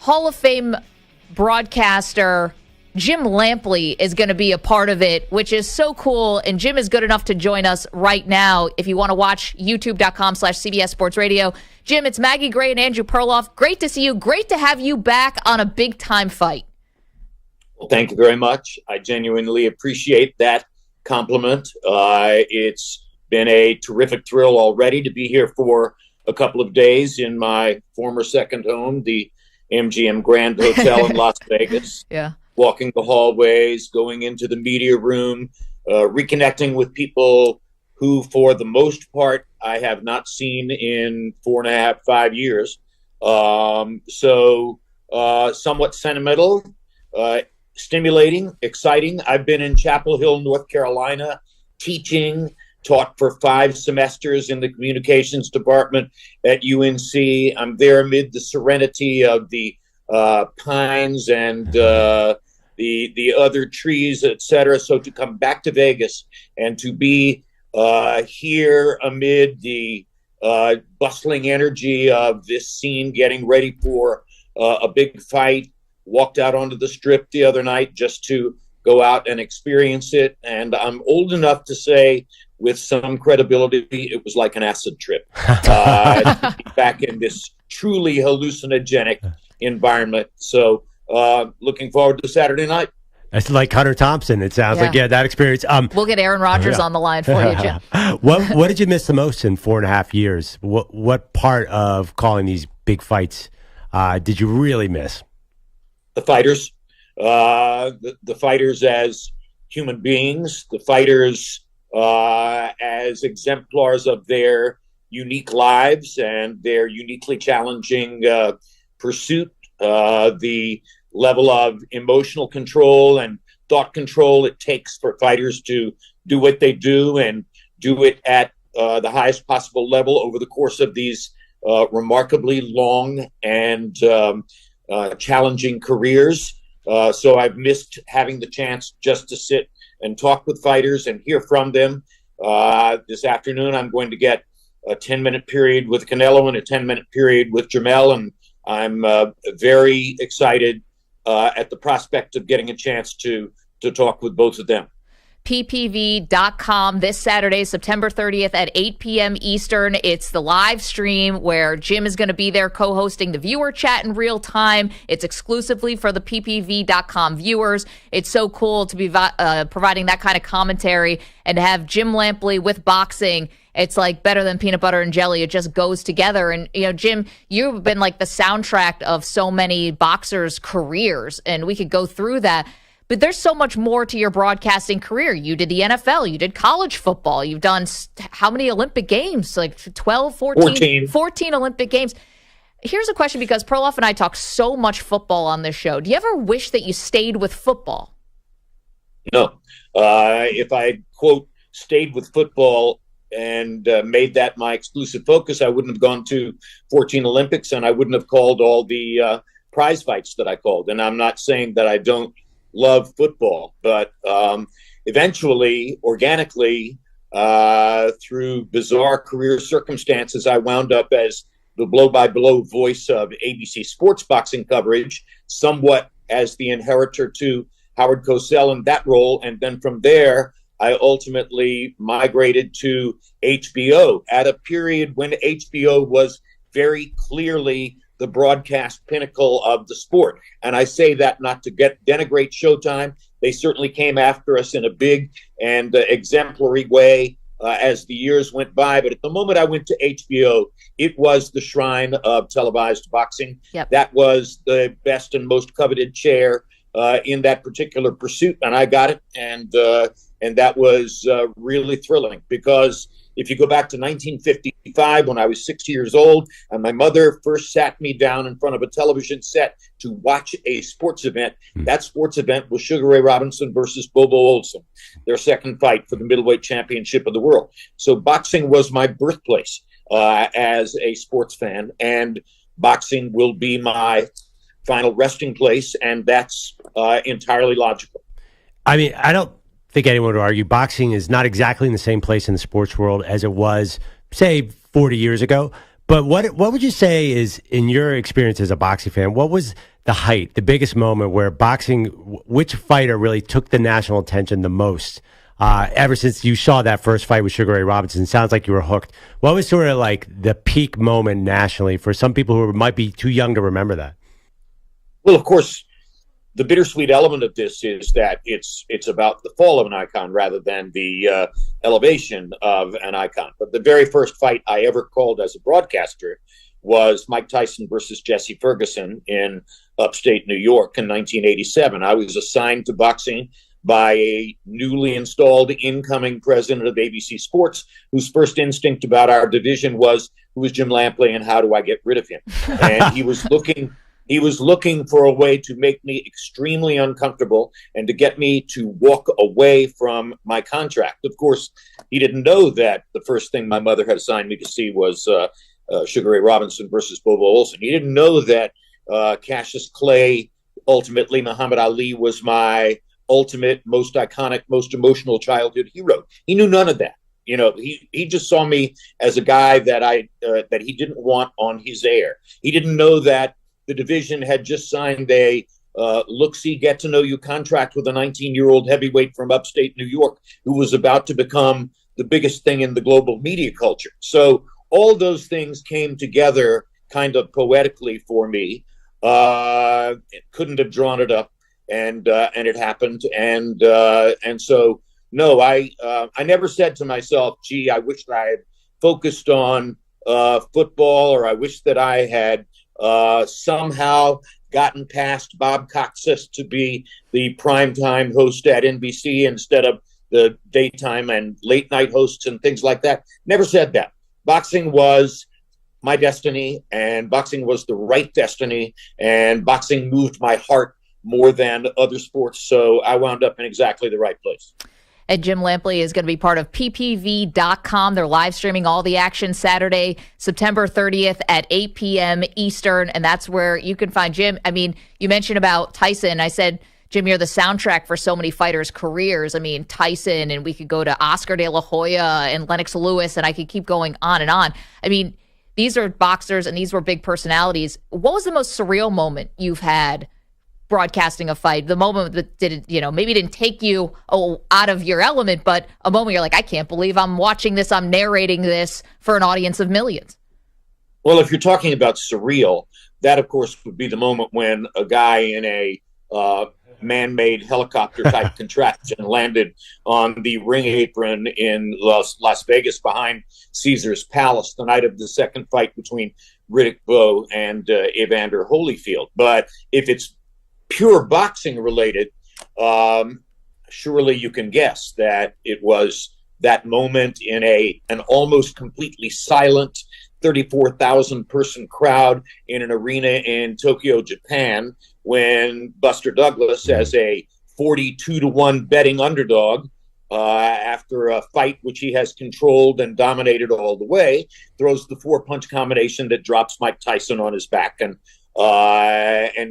Hall of Fame broadcaster Jim Lampley is going to be a part of it, which is so cool. And Jim is good enough to join us right now. If you want to watch, youtube.com/CBS Sports Radio. Jim, it's Maggie Gray and Andrew Perloff. Great to see you. Great to have you back on a big-time fight. Well, thank you very much. I genuinely appreciate that compliment. It's been a terrific thrill already to be here for a couple of days in my former second home, the MGM Grand Hotel in Las Vegas. Yeah. Walking the hallways, going into the media room, reconnecting with people who, for the most part, I have not seen in 4.5, 5 years. Somewhat sentimental, stimulating, exciting. I've been in Chapel Hill, North Carolina, taught for 5 semesters in the communications department at UNC. I'm there amid the serenity of the pines and the other trees, etc. So to come back to Vegas and to be here amid the bustling energy of this scene, getting ready for a big fight, walked out onto the Strip the other night just to go out and experience it. And I'm old enough to say, with some credibility, it was like an acid trip. Back in this truly hallucinogenic environment. So looking forward to Saturday night. It's like Hunter Thompson. It sounds like, that experience. We'll get Aaron Rodgers on the line for you, Jim. What did you miss the most in 4.5 years? What part of calling these big fights did you really miss? The fighters. The fighters as human beings. The fighters as exemplars of their unique lives and their uniquely challenging pursuit. The level of emotional control and thought control it takes for fighters to do what they do and do it at the highest possible level over the course of these remarkably long and challenging careers. So I've missed having the chance just to sit and talk with fighters and hear from them. This afternoon, I'm going to get a 10-minute period with Canelo and a 10-minute period with Jamel, and I'm very excited at the prospect of getting a chance to talk with both of them. ppv.com this Saturday, September 30th at 8 p.m. Eastern. It's the live stream where Jim is going to be there co-hosting the viewer chat in real time. It's exclusively for the ppv.com viewers. It's so cool to be providing that kind of commentary and to have Jim Lampley with boxing. It's like better than peanut butter and jelly. It just goes together. And, Jim, you've been like the soundtrack of so many boxers' careers, and we could go through that. But there's so much more to your broadcasting career. You did the NFL. You did college football. You've done how many Olympic Games? Like 12, 14 Olympic Games. Here's a question, because Perloff and I talk so much football on this show. Do you ever wish that you stayed with football? No. If I, quote, stayed with football and made that my exclusive focus, I wouldn't have gone to 14 Olympics, and I wouldn't have called all the prize fights that I called. And I'm not saying that I don't love football, but eventually, organically, through bizarre career circumstances, I wound up as the blow-by-blow voice of ABC sports boxing coverage, somewhat as the inheritor to Howard Cosell in that role. And then from there, I ultimately migrated to HBO at a period when HBO was very clearly the broadcast pinnacle of the sport. And I say that not to denigrate Showtime. They certainly came after us in a big and exemplary way as the years went by. But at the moment I went to HBO, it was the shrine of televised boxing. Yep. That was the best and most coveted chair in that particular pursuit. And I got it. And that was really thrilling, because if you go back to 1955, when I was 6 years old, and my mother first sat me down in front of a television set to watch a sports event, that sports event was Sugar Ray Robinson versus Bobo Olson, their second fight for the middleweight championship of the world. So boxing was my birthplace as a sports fan, and boxing will be my final resting place, and that's entirely logical. I mean, I don't think anyone would argue boxing is not exactly in the same place in the sports world as it was, say, 40 years ago. But what would you say is, in your experience as a boxing fan, what was the height, the biggest moment where boxing, which fighter really took the national attention the most? Ever since you saw that first fight with Sugar Ray Robinson, sounds like you were hooked. What was sort of like the peak moment nationally for some people who might be too young to remember that? Well, of course, the bittersweet element of this is that it's about the fall of an icon rather than the elevation of an icon. But the very first fight I ever called as a broadcaster was Mike Tyson versus Jesse Ferguson in upstate New York in 1987. I was assigned to boxing by a newly installed incoming president of ABC Sports, whose first instinct about our division was, who is Jim Lampley and how do I get rid of him? And he was looking for a way to make me extremely uncomfortable and to get me to walk away from my contract. Of course, he didn't know that the first thing my mother had assigned me to see was Sugar Ray Robinson versus Bobo Olson. He didn't know that Cassius Clay, ultimately Muhammad Ali, was my ultimate, most iconic, most emotional childhood hero. He knew none of that. You know, he just saw me as a guy that that he didn't want on his air. He didn't know that the division had just signed a look-see, get-to-know-you contract with a 19-year-old heavyweight from upstate New York who was about to become the biggest thing in the global media culture. So all those things came together kind of poetically for me. It couldn't have drawn it up, and it happened. And so, no, I never said to myself, gee, I wish I had focused on football, or I wish that I had somehow gotten past Bob Coxis to be the primetime host at NBC instead of the daytime and late night hosts and things like that. Never said that. Boxing was my destiny, and boxing was the right destiny, and boxing moved my heart more than other sports. So I wound up in exactly the right place. And Jim Lampley is going to be part of ppv.com. They're live streaming all the action Saturday, September 30th at 8 p.m. Eastern. And that's where you can find Jim. I mean, you mentioned about Tyson. I said, Jim, you're the soundtrack for so many fighters' careers. I mean, Tyson, and we could go to Oscar de la Hoya and Lennox Lewis, and I could keep going on and on. I mean, these are boxers and these were big personalities. What was the most surreal moment you've had broadcasting a fight? The moment that maybe didn't take you out of your element, but a moment you're like, I can't believe I'm watching this, I'm narrating this for an audience of millions. Well, if you're talking about surreal, that of course would be the moment when a guy in a man-made helicopter type contraption landed on the ring apron in Las Vegas behind Caesar's Palace the night of the second fight between Riddick Bowe and Evander Holyfield. But if it's pure boxing related, surely you can guess that it was that moment in an almost completely silent 34,000 person crowd in an arena in Tokyo, Japan, when Buster Douglas, as a 42-1 betting underdog, after a fight which he has controlled and dominated all the way, throws the 4-punch combination that drops Mike Tyson on his back and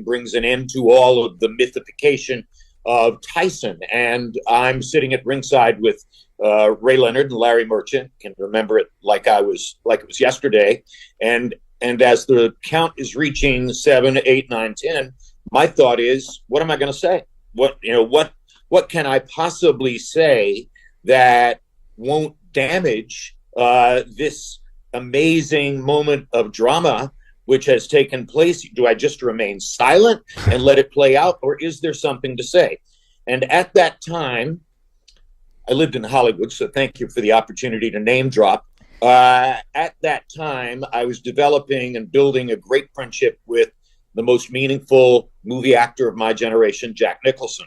brings an end to all of the mythification of Tyson. And I'm sitting at ringside with Ray Leonard and Larry Merchant. Can remember it like it was yesterday. And as the count is reaching 7, 8, 9, 10, my thought is, what am I going to say? What can I possibly say that won't damage this amazing moment of drama which has taken place? Do I just remain silent and let it play out, or is there something to say? And at that time, I lived in Hollywood, so thank you for the opportunity to name drop. At that time, I was developing and building a great friendship with the most meaningful movie actor of my generation, Jack Nicholson.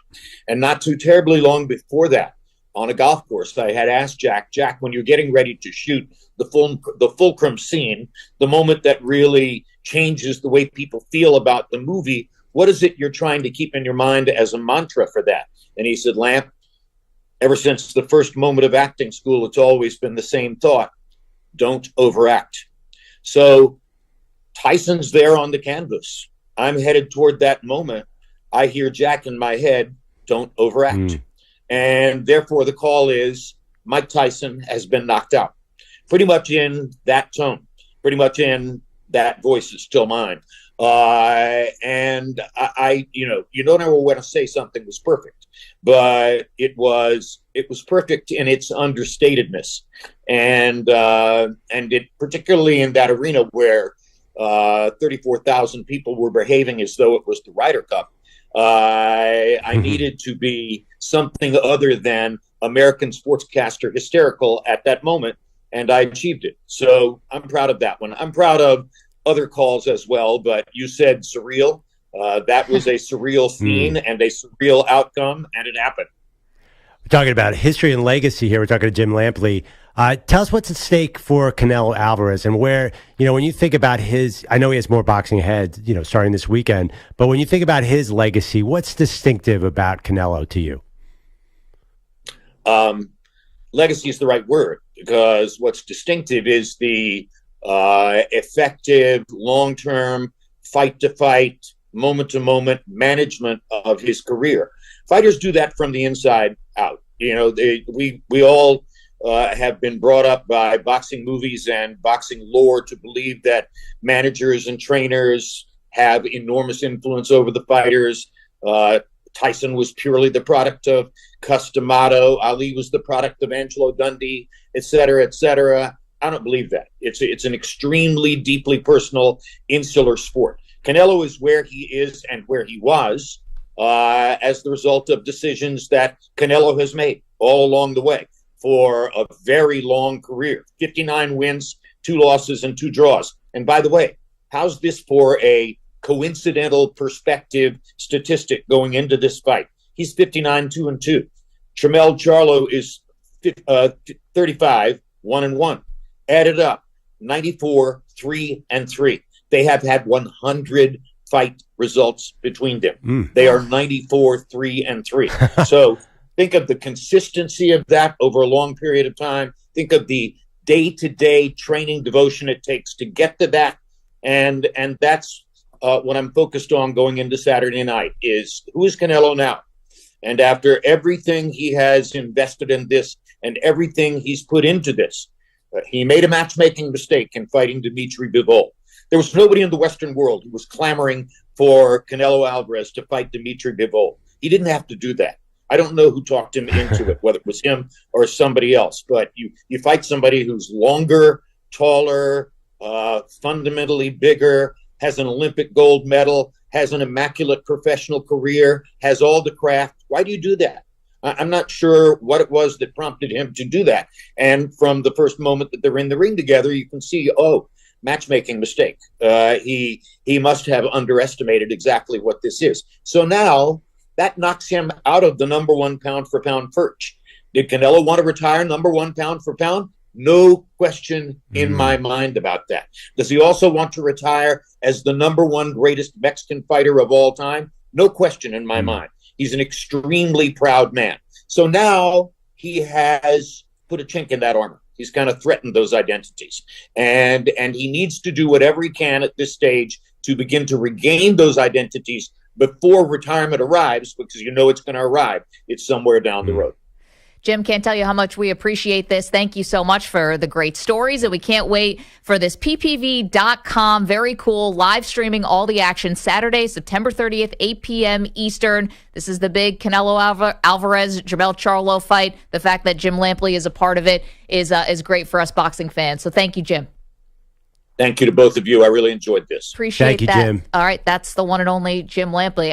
And not too terribly long before that, on a golf course, I had asked Jack, when you're getting ready to shoot the fulcrum scene, the moment that really changes the way people feel about the movie, what is it you're trying to keep in your mind as a mantra for that? And he said, Lamp, ever since the first moment of acting school, it's always been the same thought: don't overact. So Tyson's there on the canvas. I'm headed toward that moment. I hear Jack in my head, don't overact. And therefore the call is, Mike Tyson has been knocked out. Pretty much in that tone. pretty much in that voice is still mine. And I you don't ever want to say something was perfect, but it was perfect in its understatedness, and it particularly in that arena where 34,000 people were behaving as though it was the Ryder Cup. I needed to be something other than American sportscaster hysterical at that moment, and I achieved it. So I'm proud of that one. I'm proud of other calls as well, but you said surreal. That was a surreal scene and a surreal outcome, and it happened. We're talking about history and legacy here. We're talking to Jim Lampley. Tell us what's at stake for Canelo Alvarez, and where, when you think about his, I know he has more boxing ahead, starting this weekend, but when you think about his legacy, what's distinctive about Canelo to you? Legacy is the right word, because what's distinctive is the effective, long-term, fight-to-fight, moment-to-moment management of his career. Fighters do that from the inside out. We all have been brought up by boxing movies and boxing lore to believe that managers and trainers have enormous influence over the fighters. Tyson was purely the product of Cus D'Amato. Ali was the product of Angelo Dundee, et cetera, et cetera. I don't believe that. It's an extremely deeply personal, insular sport. Canelo is where he is and where he was as the result of decisions that Canelo has made all along the way for a very long career. 59 wins, 2 losses, and 2 draws. And by the way, how's this for a coincidental perspective statistic going into this fight? He's 59-2-2. Tramel Charlo is 35, 1-1. Added up, 94, 3-3. They have had 100 fight results between them. They are 94, 3-3. So think of the consistency of that over a long period of time. Think of the day-to-day training devotion it takes to get to that. And that's what I'm focused on going into Saturday night is, who is Canelo now? And after everything he has invested in this and everything he's put into this, he made a matchmaking mistake in fighting Dimitri Bivol. There was nobody in the Western world who was clamoring for Canelo Alvarez to fight Dimitri Bivol. He didn't have to do that. I don't know who talked him into it, whether it was him or somebody else. But you fight somebody who's longer, taller, fundamentally bigger, has an Olympic gold medal, has an immaculate professional career, has all the craft. Why do you do that? I'm not sure what it was that prompted him to do that. And from the first moment that they're in the ring together, you can see, matchmaking mistake. He must have underestimated exactly what this is. So now that knocks him out of the number 1 pound for pound perch. Did Canelo want to retire number 1 pound for pound? No question in my mind about that. Does he also want to retire as the number 1 greatest Mexican fighter of all time? No question in my mind. He's an extremely proud man. So now he has put a chink in that armor. He's kind of threatened those identities. And he needs to do whatever he can at this stage to begin to regain those identities before retirement arrives, because it's going to arrive. It's somewhere down the road. Jim, can't tell you how much we appreciate this. Thank you so much for the great stories, and we can't wait for this ppv.com. Very cool. Live streaming all the action Saturday, September 30th, 8 p.m. Eastern. This is the big Canelo Alvarez, Tramel Charlo fight. The fact that Jim Lampley is a part of it is great for us boxing fans. So thank you, Jim. Thank you to both of you. I really enjoyed this. Appreciate Thank you, that. Jim. All right, that's the one and only Jim Lampley.